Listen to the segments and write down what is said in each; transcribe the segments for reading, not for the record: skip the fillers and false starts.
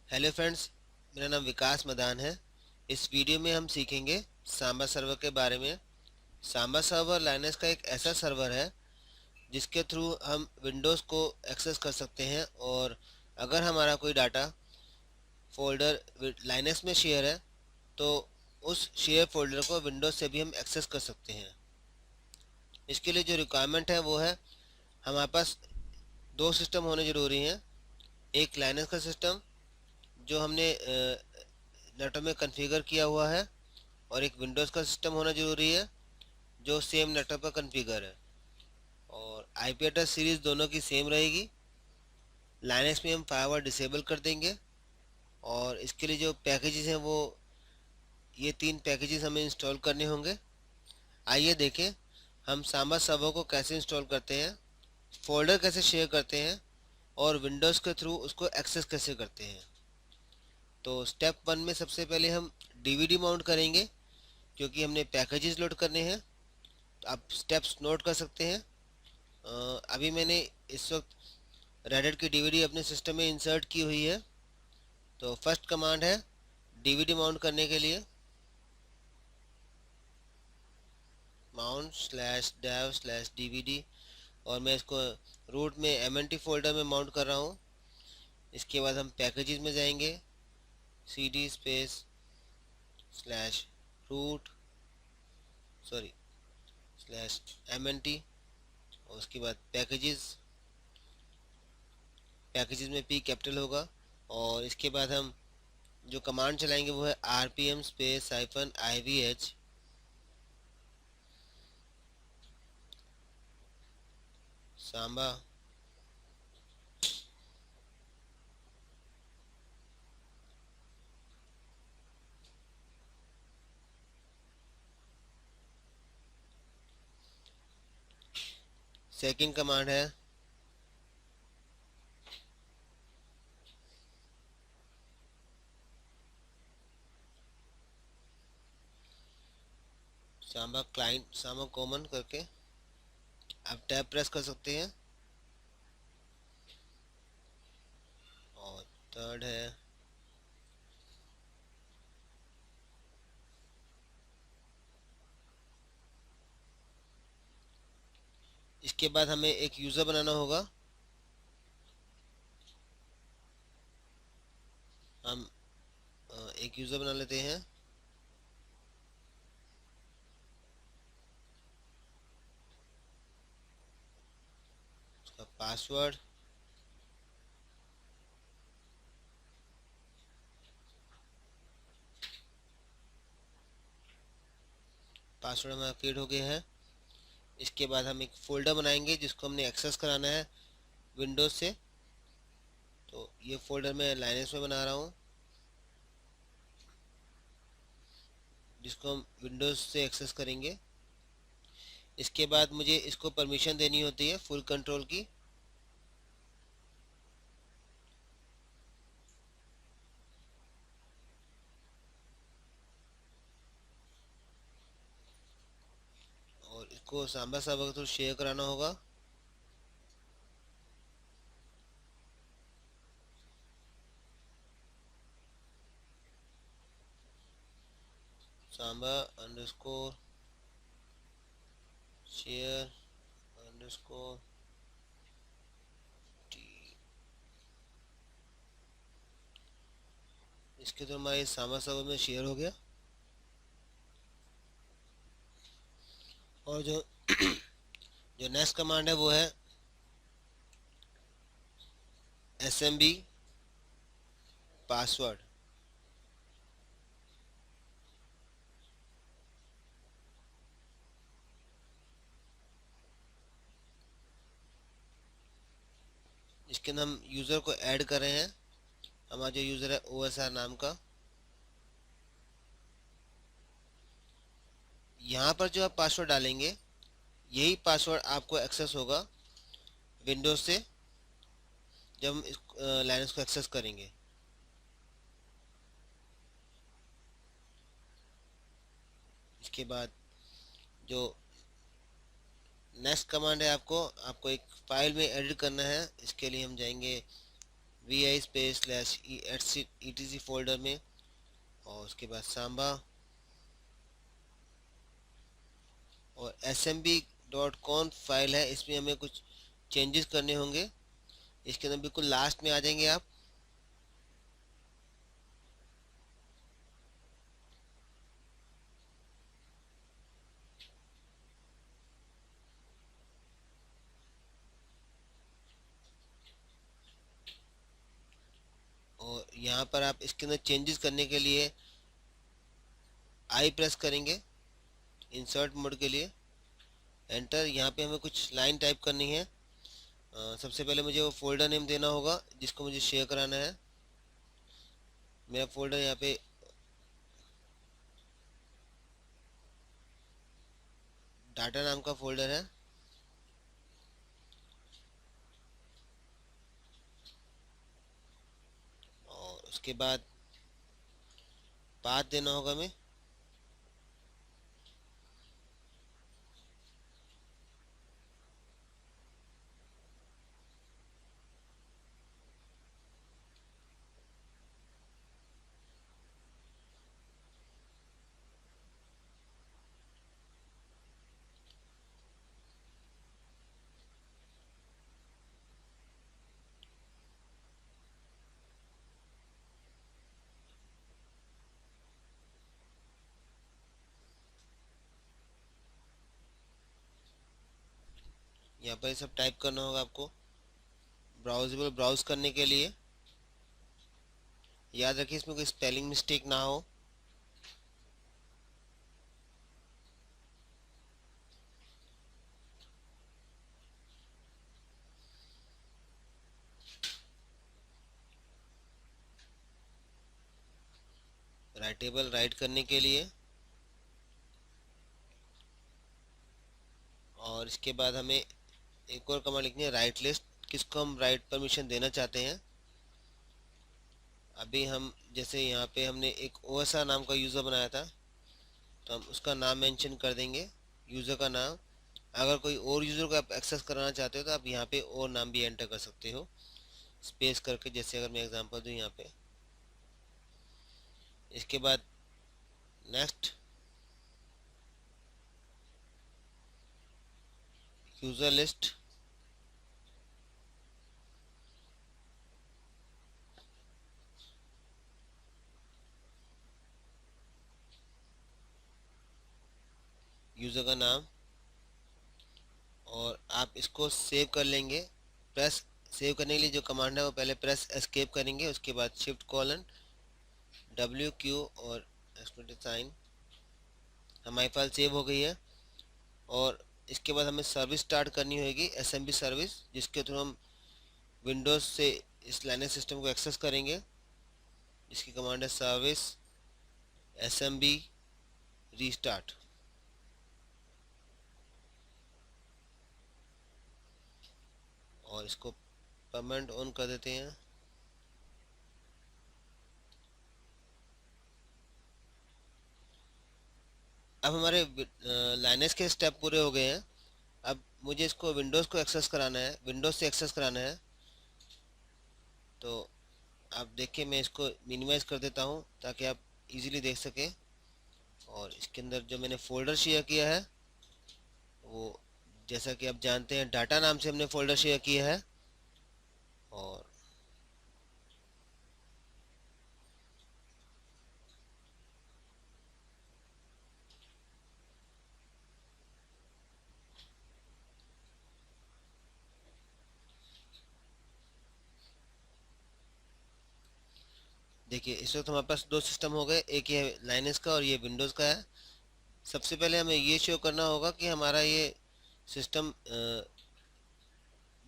Hello friends, मेरा नाम विकास मदान है। इस वीडियो में हम सीखेंगे सांबा सर्वर के बारे में। सांबा सर्वर लाइनक्स का एक ऐसा सर्वर है जिसके थ्रू हम विंडोज़ को एक्सेस कर सकते हैं, और अगर हमारा कोई डाटा फोल्डर लाइनक्स में शेयर है तो उस शेयर फोल्डर को विंडोज़ से भी हम एक्सेस कर सकते हैं। इसके लिए जो रिक्वायरमेंट है वो है, हमारे पास दो सिस्टम होने ज़रूरी हैं। एक लाइनक्स का सिस्टम जो हमने नेटवर्क में कॉन्फ़िगर किया हुआ है, और एक विंडोज़ का सिस्टम होना ज़रूरी है जो सेम नेटवर्क पर कॉन्फ़िगर है, और आईपी एड्रेस सीरीज़ दोनों की सेम रहेगी। लाइनक्स में हम फायरवॉल डिसेबल कर देंगे, और इसके लिए जो पैकेजेस हैं वो ये तीन पैकेजेस हमें इंस्टॉल करने होंगे। आइए देखें हम सांबा सर्वर को कैसे इंस्टॉल करते हैं, फोल्डर कैसे शेयर करते हैं, और विंडोज़ के थ्रू उसको एक्सेस कैसे करते हैं। तो स्टेप वन में सबसे पहले हम डीवीडी माउंट करेंगे, क्योंकि हमने पैकेजेस लोड करने हैं। तो आप स्टेप्स नोट कर सकते हैं। अभी मैंने इस वक्त रेडिट की डीवीडी अपने सिस्टम में इंसर्ट की हुई है। तो फर्स्ट कमांड है डीवीडी माउंट करने के लिए mount slash dev slash DVD, और मैं इसको रूट में एमएनटी फोल्डर में माउंट कर रहा हूँ। इसके बाद हम पैकेजेस में जाएंगे, cd space slash root sorry slash MNT, और उसके बाद पैकेजेस में पी कैपिटल होगा। और इसके बाद हम जो कमांड चलाएंगे वो है rpm space -ivh Samba second command है सांबा क्लाइंट सांबा कॉमन करके आप टैब प्रेस कर सकते हैं। और थर्ड है इसके बाद हमें एक यूज़र बनाना होगा। हम एक यूज़र बना लेते हैं। उसका पासवर्ड हमारा क्रिएट हो गया है। इसके बाद हम एक फ़ोल्डर बनाएंगे जिसको हमने एक्सेस कराना है विंडोज़ से। तो ये फ़ोल्डर मैं लाइनक्स में बना रहा हूँ, जिसको हम विंडोज़ से एक्सेस करेंगे। इसके बाद मुझे इसको परमिशन देनी होती है फुल कंट्रोल की। और इसको सांबा सर्वर के थ्रू शेयर कराना होगा। Samba underscore share underscore T, इसके तो हमारे सांबा सर्वर में शेयर हो गया। और जो जो नेक्स्ट कमांड है वो है smb पासवर्ड। इसके अंदर हम यूज़र को ऐड कर रहे हैं। हमारा जो यूज़र है OSR नाम का। यहाँ पर जो आप पासवर्ड डालेंगे यही पासवर्ड आपको एक्सेस होगा विंडोज़ से जब हम इस लाइनक्स को एक्सेस करेंगे। इसके बाद जो नेक्स्ट कमांड है, आपको एक फ़ाइल में एडिट करना है। इसके लिए हम जाएंगे vi space slash etc folder में, और उसके बाद सांबा और smb.conf फाइल है, इसमें हमें कुछ चेंजेस करने होंगे। इसके अंदर बिल्कुल लास्ट में आ जाएंगे आप, और यहाँ पर आप इसके अंदर चेंजेस करने के लिए आई प्रेस करेंगे इंसर्ट मोड के लिए, एंटर। यहाँ पे हमें कुछ लाइन टाइप करनी है। सबसे पहले मुझे वो फोल्डर नेम देना होगा जिसको मुझे शेयर कराना है। मेरा फोल्डर यहाँ पे डाटा नाम का फोल्डर है, और उसके बाद पाथ देना होगा हमें। यहाँ पर सब टाइप करना होगा आपको ब्राउजेबल ब्राउज करने के लिए। याद रखिए इसमें कोई स्पेलिंग मिस्टेक ना हो। राइटेबल राइट करने के लिए, और इसके बाद हमें एक और कमांड लिखनी है राइट लिस्ट, किसको हम राइट परमिशन देना चाहते हैं। अभी हम जैसे यहाँ पे हमने एक ओएसआर नाम का यूज़र बनाया था, तो हम उसका नाम मेंशन कर देंगे, यूज़र का नाम। अगर कोई और यूज़र को आप एक्सेस कराना चाहते हो तो आप यहाँ पे और नाम भी एंटर कर सकते हो स्पेस करके, जैसे अगर मैं एग्जांपल दूँ यहाँ पे। इसके बाद नेक्स्ट, यूज़र लिस्ट, यूज़र का नाम, और आप इसको सेव कर लेंगे। प्रेस सेव करने के लिए जो कमांड है वो पहले प्रेस एस्केप करेंगे, उसके बाद शिफ्ट कॉलन WQ और एक्सक्लेमेशन साइन। हमारी फाइल सेव हो गई है, और इसके बाद हमें सर्विस स्टार्ट करनी होगी, SMB सर्विस, जिसके थ्रू हम विंडोज़ से इस लाइनक्स सिस्टम को एक्सेस करेंगे। इसकी कमांड है सर्विस SMB रीस्टार्ट, और इसको परमानेंट ऑन कर देते हैं। अब हमारे लाइनक्स के स्टेप पूरे हो गए हैं। अब मुझे इसको विंडोज़ को एक्सेस कराना है, विंडोज़ से एक्सेस कराना है। तो आप देखिए मैं इसको मिनिमाइज़ कर देता हूँ ताकि आप इजीली देख सकें। और इसके अंदर जो मैंने फ़ोल्डर शेयर किया है वो, जैसा कि आप जानते हैं, डाटा नाम से हमने फ़ोल्डर शेयर किया है। और देखिए इस वक्त हमारे पास दो सिस्टम हो गए, एक ये लाइनक्स का और ये विंडोज़ का है। सबसे पहले हमें ये शो करना होगा कि हमारा ये सिस्टम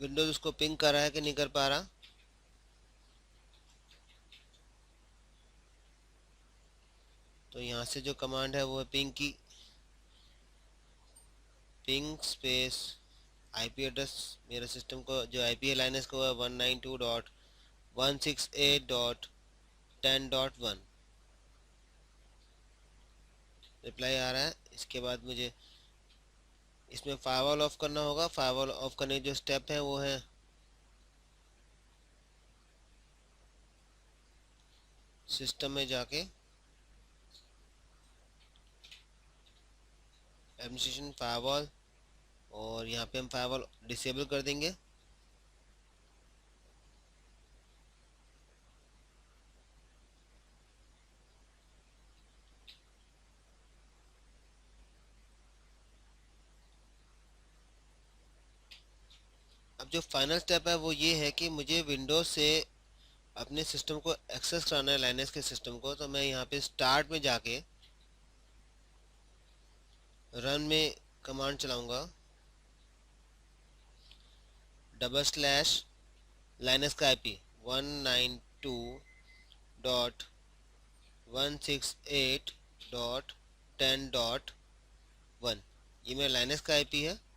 विंडोज़ उसको पिंग कर रहा है कि नहीं कर पा रहा। तो यहाँ से जो कमांड है वो है पिंग की, पिंग स्पेस आईपी एड्रेस। मेरा सिस्टम को जो आईपी है लाइनक्स का है 192.168.10.1। रिप्लाई आ रहा है। इसके बाद मुझे इसमें फायरवॉल ऑफ करना होगा। फायरवॉल ऑफ करने के जो स्टेप हैं वो है सिस्टम में जाके एडमिनिस्ट्रेशन फायरवॉल, और यहाँ पे हम फायरवॉल डिसेबल कर देंगे। अब जो फाइनल स्टेप है वो ये है कि मुझे विंडोज से अपने सिस्टम को एक्सेस कराना है, लाइनक्स के सिस्टम को। तो मैं यहाँ पे स्टार्ट में जाके रन में कमांड चलाऊंगा, /लाइनक्स का IP 192.168.10.1, ये मेरा लाइनक्स का IP है।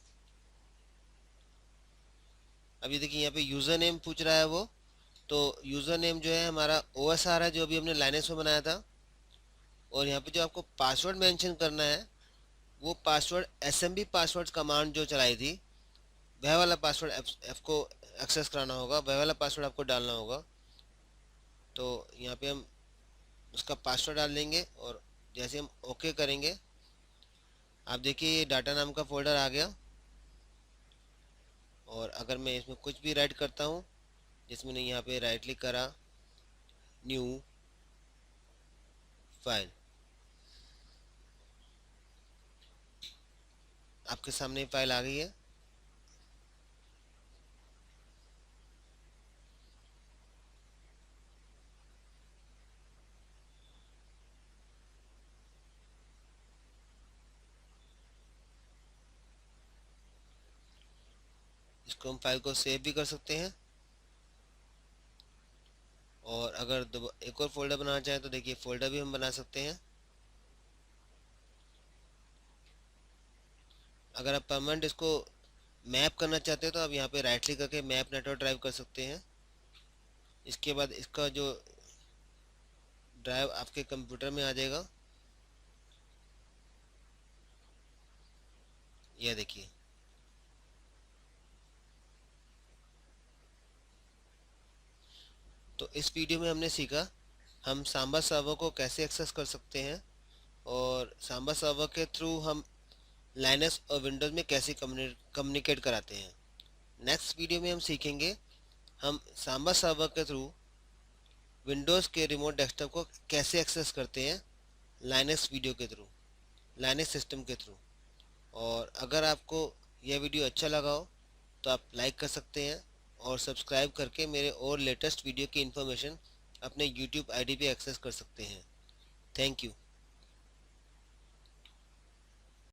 अभी देखिए यहाँ पे यूज़र नेम पूछ रहा है वो, तो यूज़र नेम जो है हमारा OSR है जो अभी हमने लाइनक्स में बनाया था। और यहाँ पे जो आपको पासवर्ड मेंशन करना है वो पासवर्ड SMB पासवर्ड कमांड जो चलाई थी वह वाला पासवर्ड F को एक्सेस कराना होगा, वह वाला पासवर्ड आपको डालना होगा। तो यहाँ पे हम उसका पासवर्ड डाल देंगे और जैसे हम ओके करेंगे आप देखिए ये डाटा नाम का फोल्डर आ गया। और अगर मैं इसमें कुछ भी राइट करता हूँ, जिसमें नहीं, यहाँ पे राइट क्लिक करा, न्यू फाइल, आपके सामने फाइल आ गई है। इसको हम फाइल को सेव भी कर सकते हैं, और अगर एक और फोल्डर बनाना चाहें तो देखिए फोल्डर भी हम बना सकते हैं। अगर आप परमानेंट इसको मैप करना चाहते हो तो आप यहाँ पे राइट क्लिक करके मैप नेटवर्क ड्राइव कर सकते हैं। इसके बाद इसका जो ड्राइव आपके कंप्यूटर में आ जाएगा, यह देखिए। तो इस वीडियो में हमने सीखा हम सांबा सर्वर को कैसे एक्सेस कर सकते हैं, और सांबा सर्वर के थ्रू हम लाइनक्स और विंडोज़ में कैसे कम्युनिकेट कराते हैं। नेक्स्ट वीडियो में हम सीखेंगे हम सांबा सर्वर के थ्रू विंडोज़ के रिमोट डेस्कटॉप को कैसे एक्सेस करते हैं लाइनक्स वीडियो के थ्रू, लाइनक्स सिस्टम के थ्रू। और अगर आपको यह वीडियो अच्छा लगा हो तो आप लाइक कर सकते हैं और सब्सक्राइब करके मेरे और लेटेस्ट वीडियो की इन्फॉर्मेशन अपने YouTube ID पे एक्सेस कर सकते हैं। Thank you.